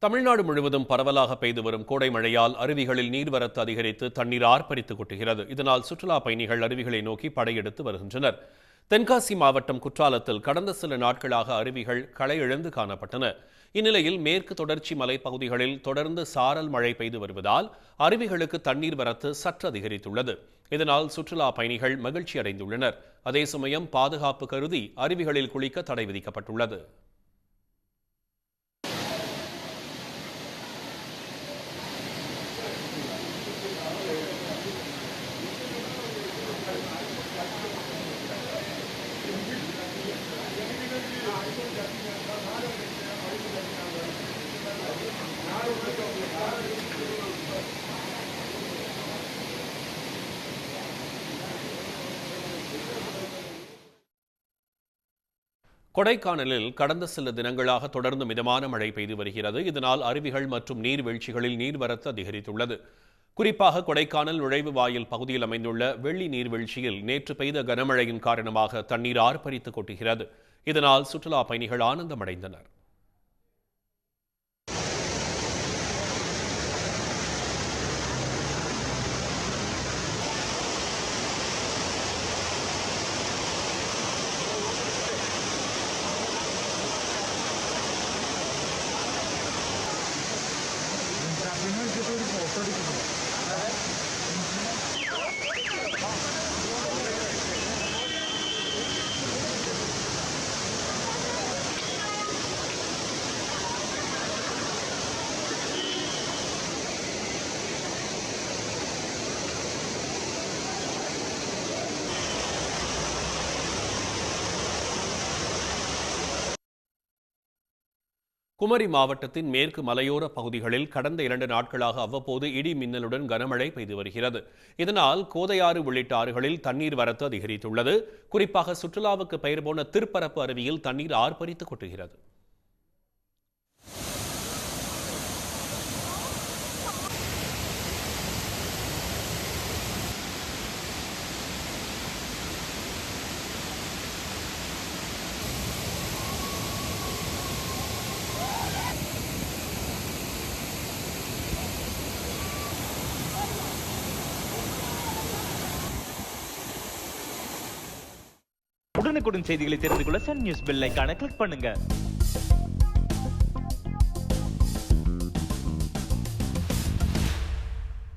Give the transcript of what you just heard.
தமிழ்நாடு முழுவதும் பரவலாக பெய்து வரும் கோடை மழையால் அருவிகளில் நீர்வரத்து அதிகரித்து தண்ணீர் ஆர்ப்பரித்து கொட்டுகிறது. இதனால் சுற்றுலா பயணிகள் அருவிகளை நோக்கி படையெடுத்து வருகின்றனர். தென்காசி மாவட்டம் குற்றாலத்தில் கடந்த சில நாட்களாக அருவிகள் களையிழந்து காணப்பட்டன. இந்நிலையில் மேற்கு தொடர்ச்சி மலைப்பகுதிகளில் தொடர்ந்து சாரல் மழை பெய்து வருவதால் அருவிகளுக்கு தண்ணீர் வரத்து சற்று அதிகரித்துள்ளது. இதனால் சுற்றுலா பயணிகள் மகிழ்ச்சி அடைந்துள்ளனர். அதே சமயம் பாதுகாப்பு கருதி அருவிகளில் குளிக்க தடை விதிக்கப்பட்டுள்ளது. கொடைக்கானலில் கடந்த சில தினங்களாக தொடர்ந்து மிதமான மழை பெய்து வருகிறது. இதனால் அருவிகள் மற்றும் நீர்வீழ்ச்சிகளில் நீர்வரத்து அதிகரித்துள்ளது. குறிப்பாக கொடைக்கானல் நுழைவு வாயில் பகுதியில் அமைந்துள்ள வெள்ளி நீர்வீழ்ச்சியில் நேற்று பெய்த கனமழையின் காரணமாக தண்ணீர் ஆர்ப்பரித்து கொட்டுகிறது. இதனால் சுற்றுலா பயணிகள் ஆனந்தமடைந்தனர். குமரி மாவட்டத்தின் மேற்கு மலையோர பகுதிகளில் கடந்த 2 நாட்களாக அவ்வப்போது இடி மின்னலுடன் கனமழை பெய்து வருகிறது. இதனால் கோதையாறு உள்ளிட்ட ஆறுகளில் தண்ணீர் வரத்து அதிகரித்துள்ளது. குறிப்பாக சுற்றுலாவுக்கு பெயர் போன திருப்பரப்பு அருவியில் தண்ணீர் ஆர்ப்பரித்து கொட்டுகிறது. உடனுக்குடன் செய்திகளை தெரிந்து கொள்ள சன் நியூஸ் பெல் ஐகானை கிளிக் பண்ணுங்க.